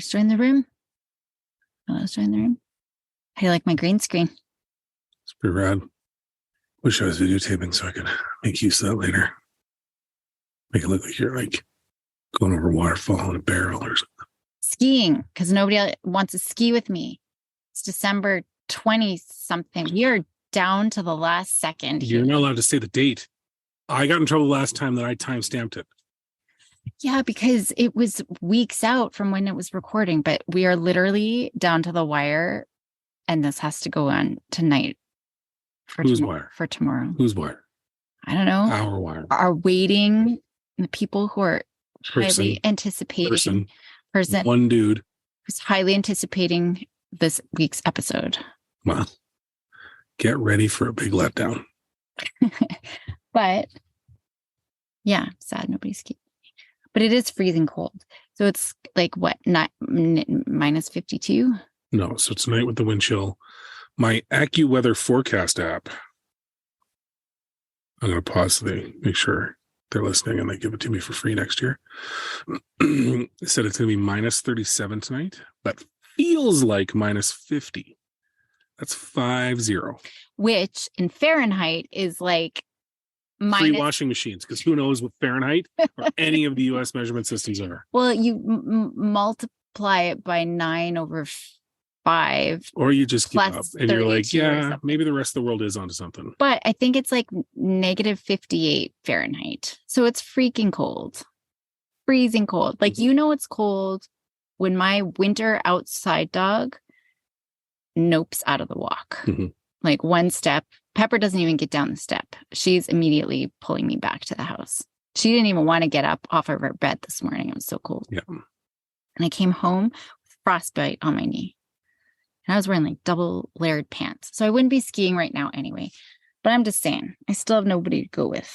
Heather's joined the room. Hello's joined the room. How do you like my green screen? It's pretty rad. Wish I was videotaping so I could make use of that later. Make it look like you're like going over a waterfall in a barrel or something. Skiing, because nobody wants to ski with me. It's December 20-something. We are down to the last second here. You're not allowed to say the date. I got in trouble last time that I time-stamped it. Yeah, because it was weeks out from when it was recording, but we are literally down to the wire, and this has to go on tonight. Whose wire? For tomorrow. Whose wire? I don't know. Our wire. Are waiting, the people who are highly anticipating. Person. One dude. Who's highly anticipating this week's episode. Well, get ready for a big letdown. But yeah, sad nobody's skiing. But it is freezing cold. So it's like what, not minus 52? No, so tonight with the wind chill, my AccuWeather forecast app, I'm going to pause so they make sure they're listening and they give it to me for free next year. It said it's going to be minus 37 tonight, but feels like minus 50. That's 50. Which in Fahrenheit is like free washing machines, because who knows what Fahrenheit or any of the U.S. measurement systems are. Well, you multiply it by 9/5. Or you just give up and you're like, yeah, maybe the rest of the world is onto something. But I think it's like negative 58 Fahrenheit. So it's freaking cold. Freezing cold. Like, you know, it's cold when my winter outside dog nopes out of the walk. Mm-hmm. Like one step. Pepper doesn't even get down the step. She's immediately pulling me back to the house. She didn't even want to get up off of her bed this morning. It was so cold. Yeah. And I came home with frostbite on my knee. And I was wearing like double layered pants. So I wouldn't be skiing right now anyway. But I'm just saying, I still have nobody to go with,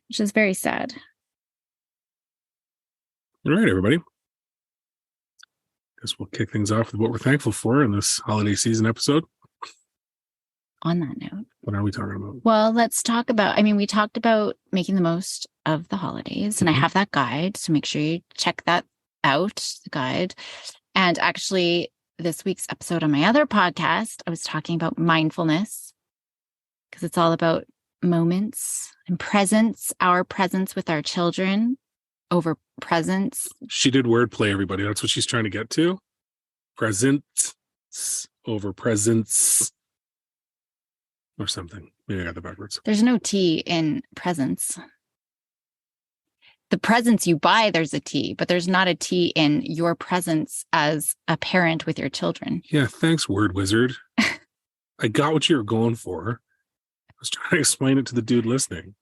which is very sad. All right, everybody. Guess we'll kick things off with what we're thankful for in this holiday season episode. On that note, what are we talking about? Well, let's talk about, we talked about making the most of the holidays, and I have that guide. So make sure you check that out, the guide. And actually, this week's episode on my other podcast, I was talking about mindfulness, because it's all about moments and presence, our presence with our children over presence. She did wordplay, everybody. That's what she's trying to get to. Presence over presence. Or something. Maybe I got that backwards. There's no T in presence. The presents you buy, there's a T, but there's not a T in your presence as a parent with your children. Yeah, thanks, word wizard. I got what you were going for. I was trying to explain it to the dude listening.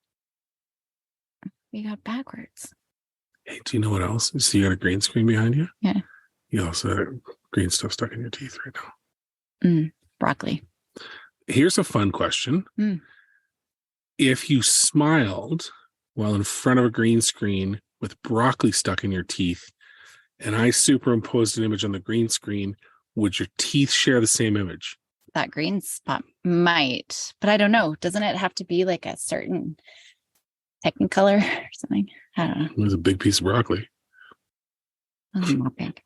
We got backwards. Hey, do you know what else? So you got a green screen behind you? Yeah. You also have green stuff stuck in your teeth right now. Broccoli. Here's a fun question. If you smiled while in front of a green screen with broccoli stuck in your teeth, and I superimposed an image on the green screen, would your teeth share the same image? That green spot might, but I don't know. Doesn't it have to be like a certain Technicolor or something? I don't know. It was a big piece of broccoli. Not big.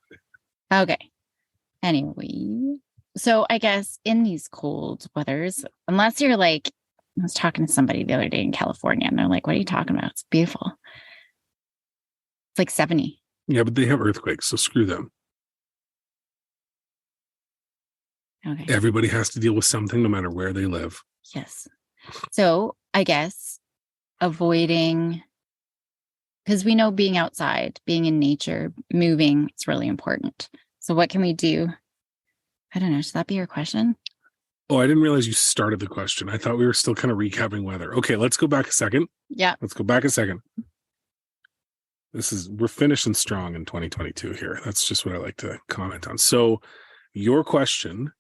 Okay. Anyway. So I guess in these cold weathers, unless you're like, I was talking to somebody the other day in California, and they're like, what are you talking about? It's beautiful. It's like 70. Yeah, but they have earthquakes, so screw them. Okay. Everybody has to deal with something no matter where they live. Yes. So I guess avoiding, because we know being outside, being in nature, moving, it's really important. So what can we do? I don't know. Should that be your question? Oh, I didn't realize you started the question. I thought we were still kind of recapping weather. Okay, let's go back a second. Yeah. Let's go back a second. We're finishing strong in 2022 here. That's just what I like to comment on. So your question,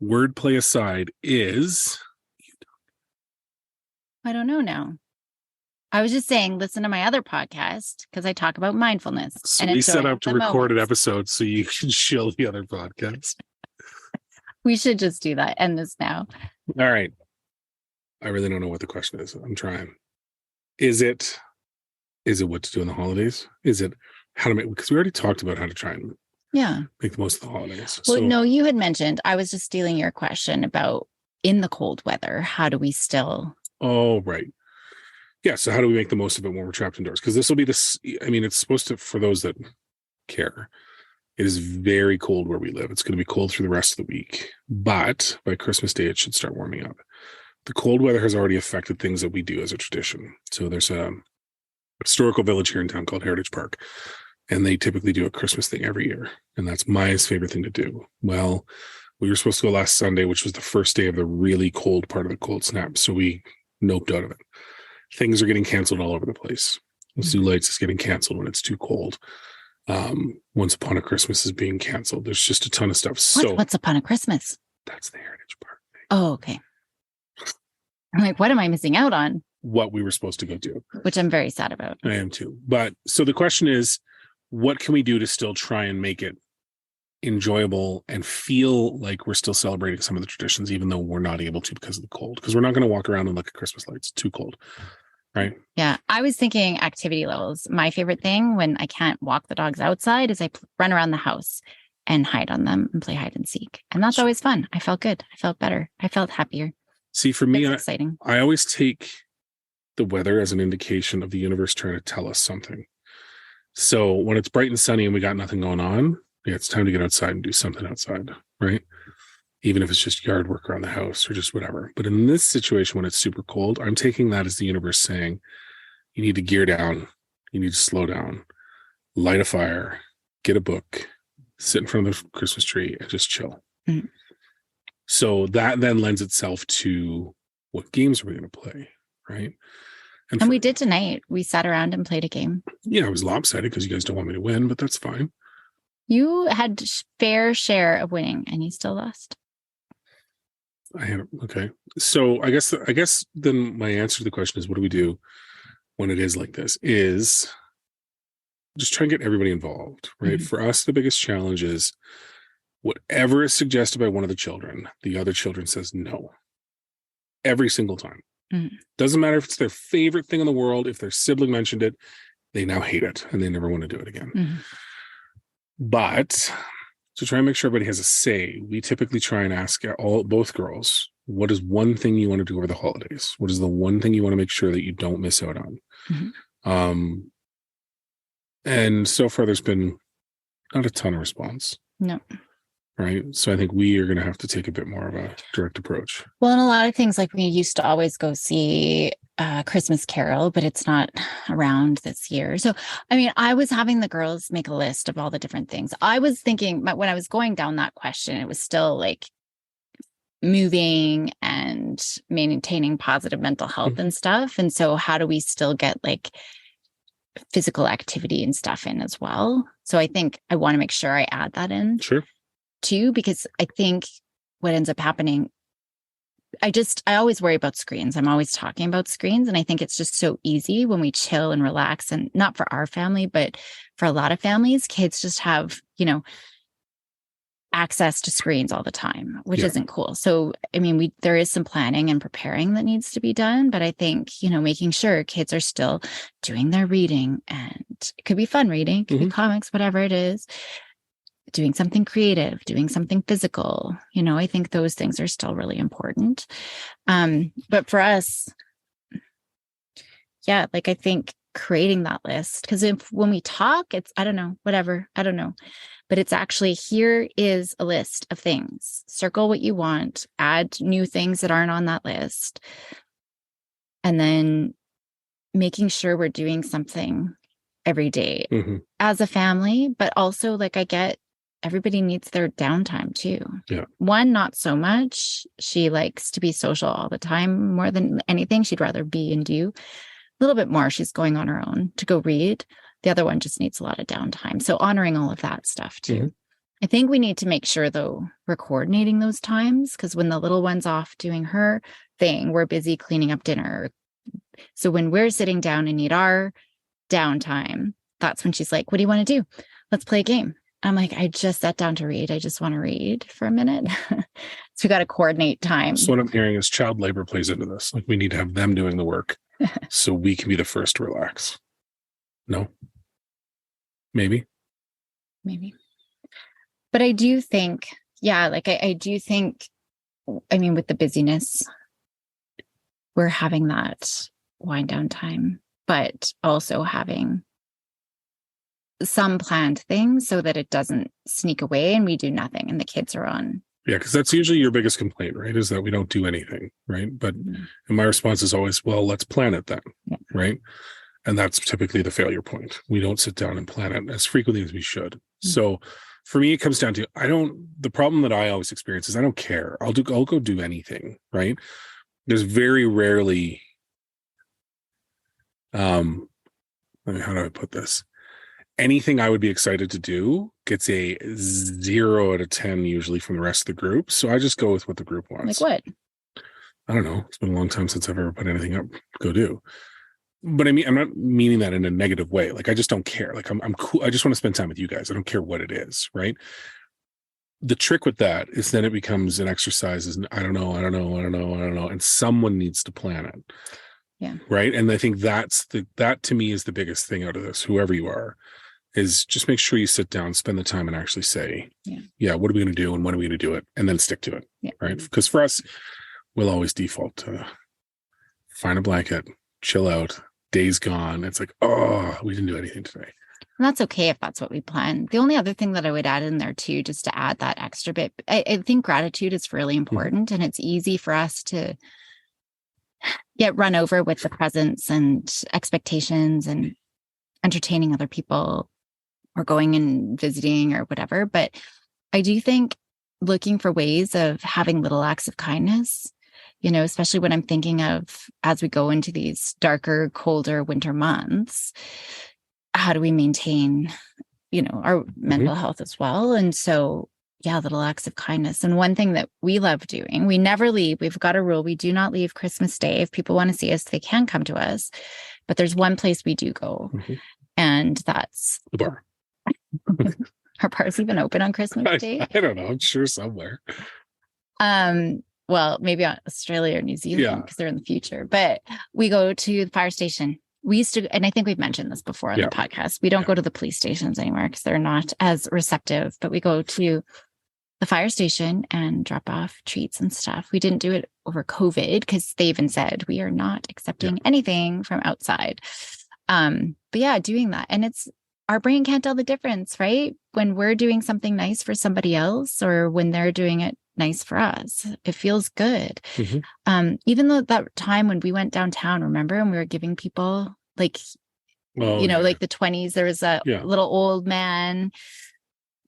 wordplay aside, is... I don't know now. I was just saying, listen to my other podcast, because I talk about mindfulness. So we set up to record an episode so you can shill the other podcast. We should just do that. End this now. All right. I really don't know what the question is. I'm trying. Is it what to do in the holidays? Is it how to make, because we already talked about how to try and make the most of the holidays. Well, no, you had mentioned, I was just stealing your question about in the cold weather, how do we still? Oh, right. Yeah. So how do we make the most of it when we're trapped indoors? Because this will be this, I mean, it's supposed to, for those that care, it is very cold where we live. It's going to be cold through the rest of the week, but by Christmas Day, it should start warming up. The cold weather has already affected things that we do as a tradition. So there's a historical village here in town called Heritage Park, and they typically do a Christmas thing every year. And that's Maya's favorite thing to do. Well, we were supposed to go last Sunday, which was the first day of the really cold part of the cold snap. So we noped out of it. Things are getting canceled all over the place. Zoo Lights is getting canceled when it's too cold. Once Upon a Christmas is being canceled. There's just a ton of stuff. So What's Upon a Christmas? That's the Heritage Park thing. Oh, okay. I'm like, what am I missing out on? What we were supposed to go do. Which I'm very sad about. I am too. But so the question is, what can we do to still try and make it enjoyable and feel like we're still celebrating some of the traditions, even though we're not able to because of the cold? Because we're not going to walk around and look at Christmas lights. It's too cold. Right. Yeah. I was thinking activity levels. My favorite thing when I can't walk the dogs outside is I run around the house and hide on them and play hide and seek. And that's always fun. I felt good. I felt better. I felt happier. See, for me, exciting. I always take the weather as an indication of the universe trying to tell us something. So when it's bright and sunny and we got nothing going on, yeah, it's time to get outside and do something outside, right? Even if it's just yard work around the house or just whatever. But in this situation, when it's super cold, I'm taking that as the universe saying, you need to gear down. You need to slow down, light a fire, get a book, sit in front of the Christmas tree and just chill. Mm-hmm. So that then lends itself to what games are we going to play, right? And we did tonight. We sat around and played a game. Yeah, it was lopsided because you guys don't want me to win, but that's fine. You had fair share of winning and you still lost. Okay. So I guess then my answer to the question is, what do we do when it is like this? Is just try and get everybody involved, right? Mm-hmm. For us, the biggest challenge is whatever is suggested by one of the children, the other children says no. Every single time. Mm-hmm. Doesn't matter if it's their favorite thing in the world. If their sibling mentioned it, they now hate it and they never want to do it again. Mm-hmm. But to try and make sure everybody has a say, we typically try and ask both girls, what is one thing you want to do over the holidays? What is the one thing you want to make sure that you don't miss out on? Mm-hmm. And so far, there's been not a ton of response. No. Right. So I think we are going to have to take a bit more of a direct approach. Well, and a lot of things, like we used to always go see Christmas Carol, but it's not around this year. So, I mean, I was having the girls make a list of all the different things. I was thinking when I was going down that question, it was still like moving and maintaining positive mental health mm-hmm. and stuff. And so how do we still get like physical activity and stuff in as well? So I think I want to make sure I add that in. Sure. Too, because I think what ends up happening, I always worry about screens. I'm always talking about screens. And I think it's just so easy when we chill and relax, and not for our family, but for a lot of families, kids just have, access to screens all the time, which isn't cool. So, I mean, there is some planning and preparing that needs to be done, but I think, making sure kids are still doing their reading, and it could be fun reading, it could mm-hmm. be comics, whatever it is. Doing something creative, doing something physical, I think those things are still really important. But for us, I think creating that list, because when we talk, it's, I don't know, but it's actually, here is a list of things, circle what you want, add new things that aren't on that list. And then making sure we're doing something every day mm-hmm. as a family, but also I get, everybody needs their downtime too. Yeah. One, not so much. She likes to be social all the time more than anything. She'd rather be and do a little bit more. She's going on her own to go read. The other one just needs a lot of downtime. So honoring all of that stuff too. Mm-hmm. I think we need to make sure though, we're coordinating those times, because when the little one's off doing her thing, we're busy cleaning up dinner. So when we're sitting down and need our downtime, that's when she's like, what do you want to do? Let's play a game. I'm like, I just sat down to read. I just want to read for a minute. So we got to coordinate time. So what I'm hearing is child labor plays into this. Like, we need to have them doing the work so we can be the first to relax. No? Maybe. But I do think, I do think, I mean, with the busyness, we're having that wind down time, but also having some planned things so that it doesn't sneak away and we do nothing and the kids are on. Yeah, because that's usually your biggest complaint, right? Is that we don't do anything, right? But and my response is always, well, let's plan it then, right? And that's typically the failure point. We don't sit down and plan it as frequently as we should. So for me, it comes down to the problem that I always experience is I don't care. I'll go do anything, right? There's very rarely, how do I put this? Anything I would be excited to do gets a 0 out of 10 usually from the rest of the group. So I just go with what the group wants. Like what? I don't know. It's been a long time since I've ever put anything up. Go do. But I mean, I'm not meaning that in a negative way. Like, I just don't care. Like, I'm cool. I just want to spend time with you guys. I don't care what it is. Right. The trick with that is then it becomes an exercise. I don't know. And someone needs to plan it. Yeah. Right. And I think that to me is the biggest thing out of this, whoever you are, is just make sure you sit down, spend the time and actually say, what are we going to do? And when are we going to do it? And then stick to it. Yeah. Right. Because for us, we'll always default to find a blanket, chill out, day's gone. It's like, oh, we didn't do anything today. And that's okay if that's what we plan. The only other thing that I would add in there too, just to add that extra bit, I think gratitude is really important. And it's easy for us to get run over with the presents and expectations and entertaining other people or going and visiting or whatever. But I do think looking for ways of having little acts of kindness, especially when I'm thinking of as we go into these darker, colder winter months, how do we maintain, our mental health as well? And so, little acts of kindness. And one thing that we love doing, we never leave. We've got a rule. We do not leave Christmas Day. If people want to see us, they can come to us. But there's one place we do go. And that's the bar. Are bars even open on Christmas Day? I don't know. I'm sure somewhere. Well, maybe Australia or New Zealand because they're in the future. But we go to the fire station. We used to, and I think we've mentioned this before on the podcast, we don't go to the police stations anymore because they're not as receptive, but we go to the fire station and drop off treats and stuff. We didn't do it over COVID because they even said we are not accepting anything from outside. But doing that. And our brain can't tell the difference, right? When we're doing something nice for somebody else or when they're doing it nice for us, it feels good. Even though that time when we went downtown, remember, and we were giving people like the 20s, there was a little old man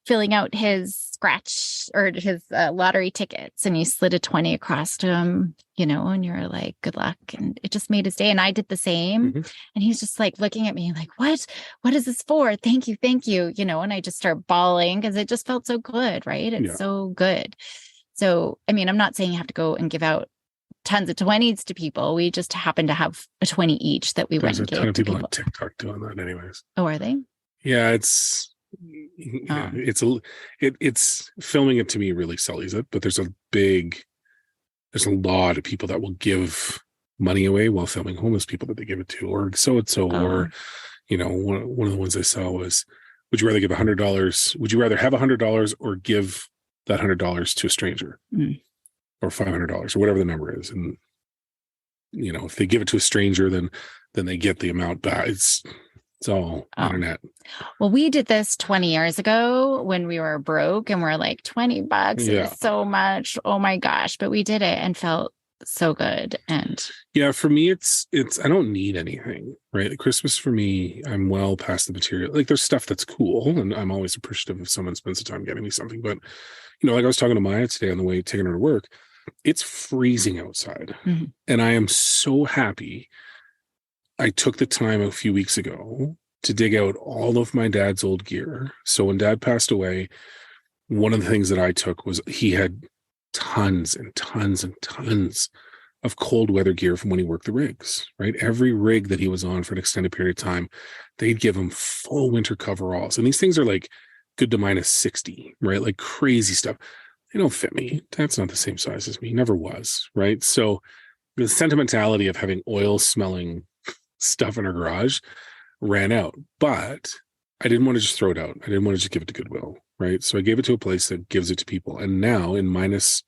filling out his scratch or his lottery tickets, and you slid a 20 across to him, and you're like, good luck. And it just made his day. And I did the same. And he's just like looking at me like, what is this for? Thank you. And I just start bawling because it just felt so good, right? It's so good. So, I mean, I'm not saying you have to go and give out tons of 20s to people. We just happen to have a 20 each that we went and gave to people. There's a ton of people on TikTok doing that anyways. Oh, are they? Yeah, it's filming it to me really sullies it, but there's a lot of people that will give money away while filming homeless people that they give it to, or so-and-so, or, one of the ones I saw was, would you rather give $100? Would you rather have $100 or give that $100 to a stranger or $500 or whatever the number is? And, if they give it to a stranger, then they get the amount back. It's all internet. Well, we did this 20 years ago when we were broke and we're like, $20 is so much. Oh my gosh. But we did it and felt so good. And for me, it's I don't need anything, right? Christmas for me, I'm well past the material. Like, there's stuff that's cool and I'm always appreciative if someone spends the time getting me something. But, like I was talking to Maya today on the way, taking her to work, it's freezing outside. And I am so happy I took the time a few weeks ago to dig out all of my dad's old gear. So when Dad passed away, one of the things that I took was he had tons and tons and tons of cold weather gear from when he worked the rigs, right? Every rig that he was on for an extended period of time, they'd give him full winter coveralls. And these things are like good to -60, right? Like crazy stuff. They don't fit me. That's not the same size as me. Never was, right? So the sentimentality of having oil smelling stuff in our garage ran out. But I didn't want to just throw it out. I didn't want to just give it to Goodwill, right? So I gave it to a place that gives it to people. And now in minus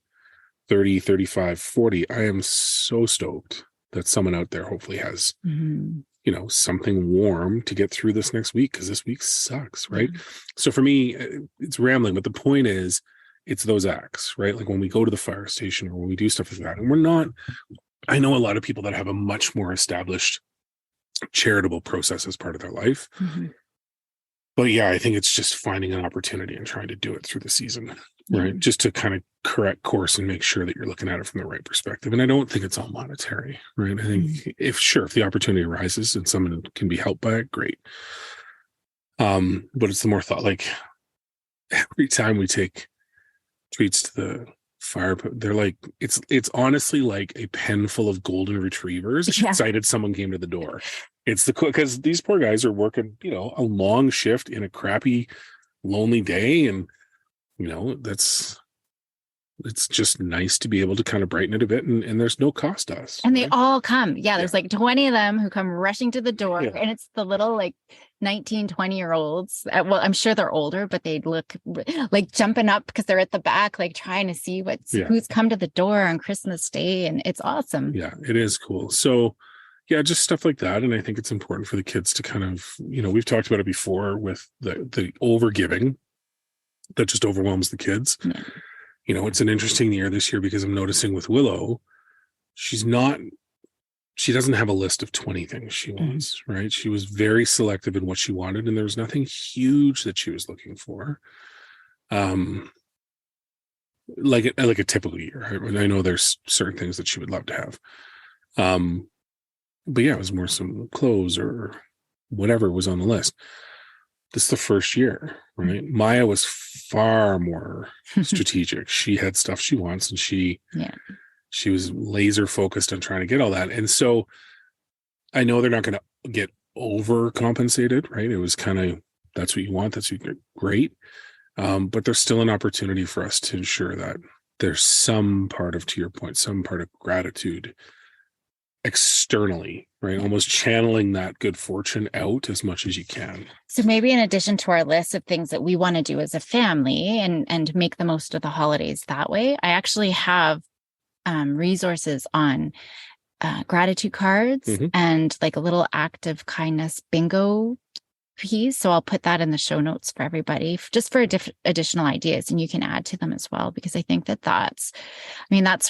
30, 35, 40, I am so stoked that someone out there hopefully has, something warm to get through this next week, because this week sucks, right? So for me, it's rambling, but the point is, it's those acts, right? Like when we go to the fire station or when we do stuff like that, and I know a lot of people that have a much more established charitable process as part of their life. But yeah, I think it's just finding an opportunity and trying to do it through the season, right? Just to kind of correct course and make sure that you're looking at it from the right perspective. And I don't think it's all monetary, right? I think if the opportunity arises and someone can be helped by it, great. But it's the more thought, like every time we take treats to the fire, they're like, it's honestly like a pen full of golden retrievers excited someone came to the door. It's because these poor guys are working, a long shift in a crappy, lonely day. And, it's just nice to be able to kind of brighten it a bit. And there's no cost to us. And they all come. Yeah. There's like 20 of them who come rushing to the door. And it's the little like 19, 20-year-olds. Well, I'm sure they're older, but they look like jumping up because they're at the back, like trying to see who's come to the door on Christmas Day. And it's awesome. Yeah, it is cool. So yeah, just stuff like that. And I think it's important for the kids to kind of, we've talked about it before with the over giving that just overwhelms the kids. It's an interesting year this year because I'm noticing with Willow, she doesn't have a list of 20 things she wants, right? She was very selective in what she wanted, and there was nothing huge that she was looking for. Like a typical year. I know there's certain things that she would love to have. But yeah, it was more some clothes or whatever was on the list. This is the first year, right? Maya was far more strategic. She had stuff she wants, and she was laser focused on trying to get all that. And so I know they're not going to get overcompensated, right? It was kind of, that's what you want. That's what great. But there's still an opportunity for us to ensure that there's some part of, to your point, some part of gratitude externally, right? Almost channeling that good fortune out as much as you can. So maybe in addition to our list of things that we want to do as a family and make the most of the holidays that way, I actually have resources on gratitude cards and like a little act of kindness bingo piece. So I'll put that in the show notes for everybody, just for additional ideas, and you can add to them as well, because I think that's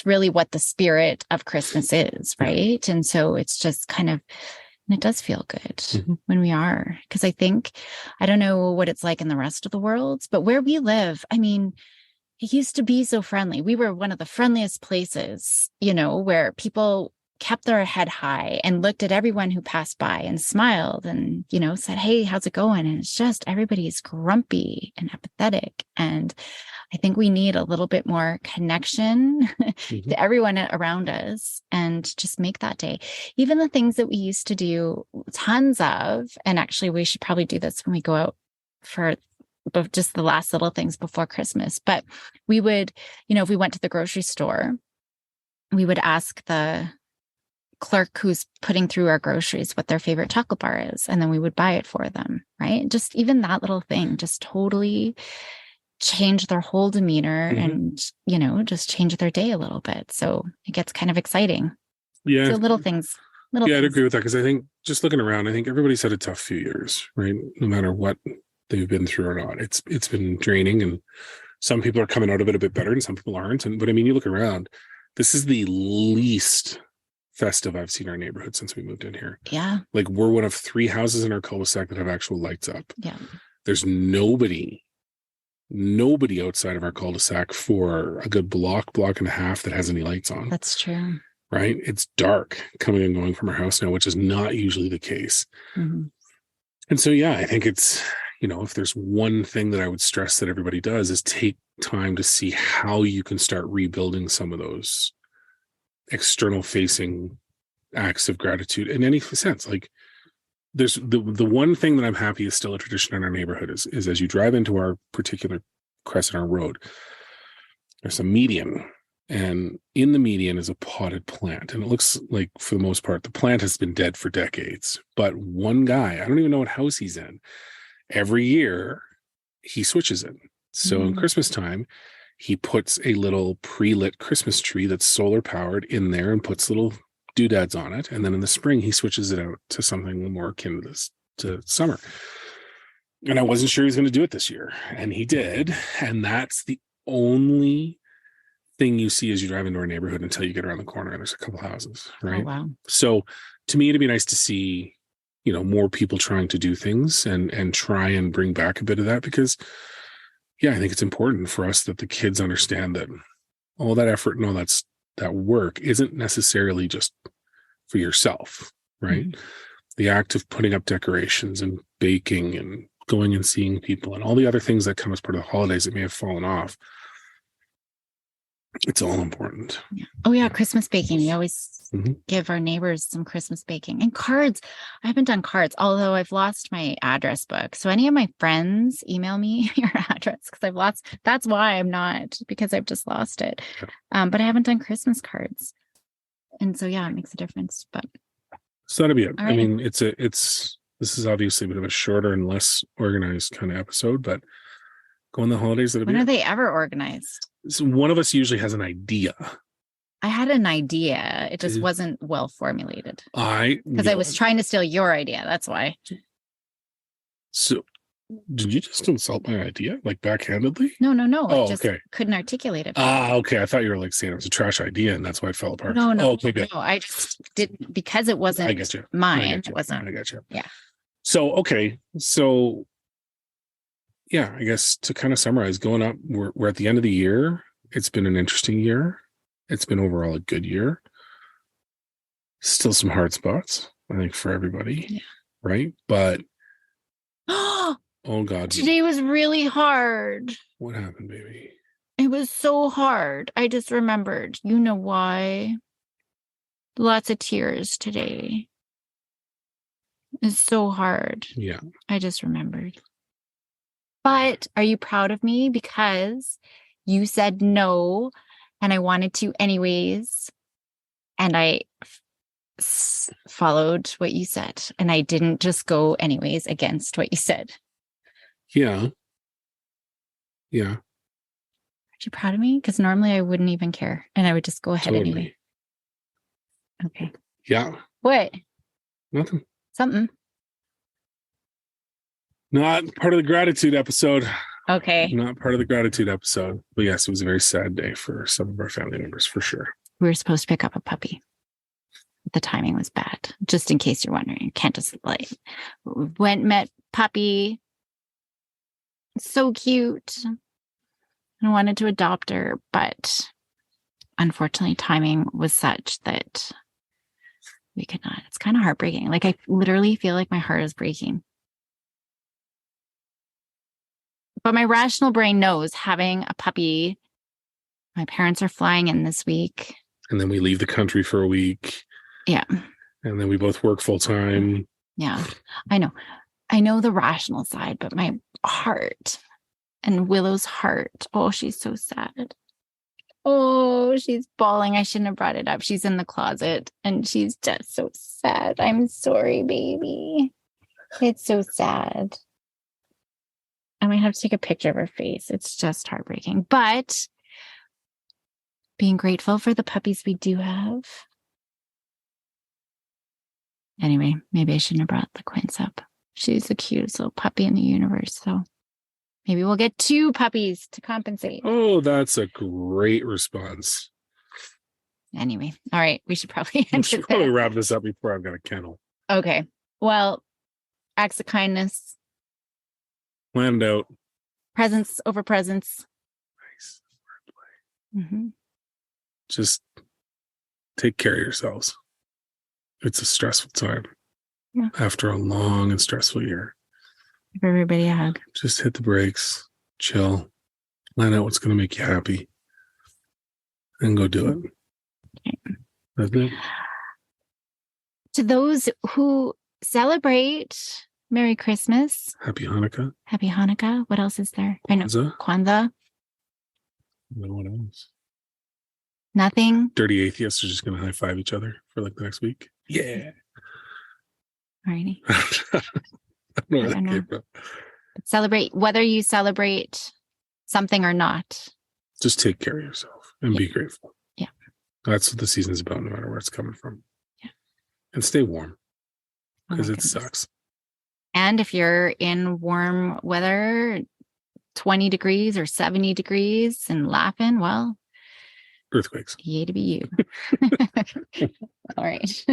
really what the spirit of Christmas is, right? And so it's just kind of, and it does feel good when we are, because I don't know what it's like in the rest of the world, but where we live, it used to be so friendly. We were one of the friendliest places, where people kept their head high and looked at everyone who passed by and smiled and, said, "Hey, how's it going?" And it's just, everybody's grumpy and apathetic. And I think we need a little bit more connection to everyone around us and just make that day. Even the things that we used to do tons of, and actually we should probably do this when we go out for just the last little things before Christmas. But we would, if we went to the grocery store, we would ask the clerk who's putting through our groceries what their favorite chocolate bar is, and then we would buy it for them, right? Just even that little thing just totally change their whole demeanor and, just change their day a little bit. So it gets kind of exciting. Yeah. So little things. I'd agree with that, because I think just looking around, I think everybody's had a tough few years, right? No matter what they've been through or not. It's been draining, and some people are coming out of it a bit better and some people aren't. But you look around, this is the least festive I've seen our neighborhood since we moved in here. Yeah. Like, we're one of 3 houses in our cul-de-sac that have actual lights up. Yeah. There's nobody outside of our cul-de-sac for a good block and a half that has any lights on. That's true. Right? It's dark coming and going from our house now, which is not usually the case. And so, yeah, I think it's, if there's one thing that I would stress that everybody does is take time to see how you can start rebuilding some of those external facing acts of gratitude in any sense. Like, there's the one thing that I'm happy is still a tradition in our neighborhood is as you drive into our particular crest in our road, there's a median, and in the median is a potted plant, and it looks like, for the most part, the plant has been dead for decades, but one guy, I don't even know what house he's in, every year he switches it. So in Christmas time, he puts a little pre-lit Christmas tree that's solar powered in there and puts little doodads on it. And then in the spring, he switches it out to something more akin to this, to summer. And I wasn't sure he was going to do it this year. And he did. And that's the only thing you see as you drive into our neighborhood until you get around the corner and there's a couple houses, right? Oh, wow. So to me, it'd be nice to see, you know, more people trying to do things and try and bring back a bit of that, because I think it's important for us that the kids understand that all that effort and all that work isn't necessarily just for yourself, right? Mm-hmm. The act of putting up decorations and baking and going and seeing people and all the other things that come as part of the holidays that may have fallen off, it's all important. Yeah. Oh yeah, Christmas baking. We always give our neighbors some Christmas baking and cards. I haven't done cards, although I've lost my address book. So any of my friends email me your address because I've lost. That's why I'm not, because I've just lost it. But I haven't done Christmas cards, and so yeah, it makes a difference. But so that'll be it. Right. I mean, this is obviously a bit of a shorter and less organized kind of episode, but go on the holidays. When are they ever organized? So one of us usually has an idea. I had an idea. It just wasn't well formulated. Because I was trying to steal your idea. That's why. So did you just insult my idea? Like backhandedly? No. Oh, I just couldn't articulate it. Okay. I thought you were like saying it was a trash idea and that's why it fell apart. No. Oh, okay, good. No, I just didn't, because it wasn't I get you. mine. It wasn't. I got you. Yeah. So, okay. So yeah, I guess to kind of summarize, going up, we're at the end of the year. It's been an interesting year. It's been overall a good year. Still some hard spots, I think, for everybody, right? But oh God, today was really hard. What happened, baby? It was so hard. I just remembered. You know why? Lots of tears today. It's so hard. Yeah, I just remembered. But are you proud of me? Because you said no, and I wanted to anyways. And I followed what you said. And I didn't just go anyways against what you said. Yeah. Are you proud of me? Because normally I wouldn't even care. And I would just go ahead anyway. Okay. Yeah. What? Nothing. Something. Not part of the gratitude episode. Okay. Not part of the gratitude episode. But yes, it was a very sad day for some of our family members, for sure. We were supposed to pick up a puppy. The timing was bad. Just in case you're wondering. Can't just met puppy. So cute. I wanted to adopt her, but unfortunately timing was such that we could not. It's kind of heartbreaking. Like I literally feel like my heart is breaking. But my rational brain knows having a puppy, my parents are flying in this week. And then we leave the country for a week. Yeah. And then we both work full time. Yeah, I know. I know the rational side, but my heart and Willow's heart. Oh, she's so sad. Oh, she's bawling. I shouldn't have brought it up. She's in the closet and she's just so sad. I'm sorry, baby. It's so sad. I might have to take a picture of her face. It's just heartbreaking. But being grateful for the puppies we do have. Anyway, maybe I shouldn't have brought the Quince up. She's the cutest little puppy in the universe. So maybe we'll get 2 puppies to compensate. Oh, that's a great response. Anyway, all right. We should probably wrap this up before I've got a kennel. Okay. Well, acts of kindness. Planned out. Presents over presents. Nice. Mm-hmm. Just take care of yourselves. It's a stressful time. Yeah. After a long and stressful year. Give everybody a hug. Just hit the brakes, chill, plan out what's going to make you happy, and go do it. Okay. That's it. To those who celebrate, Merry Christmas. Happy Hanukkah. Happy Hanukkah. What else is there? I know. Kwanzaa. No one else. Nothing. Dirty atheists are just going to high five each other for like the next week. Yeah. Alrighty. I don't know where that came from. Celebrate, whether you celebrate something or not. Just take care of yourself and be grateful. Yeah. That's what the season's about, no matter where it's coming from. Yeah. And stay warm, because it sucks. And if you're in warm weather, 20 degrees or 70 degrees and laughing, well, earthquakes. Yay to be you. All right.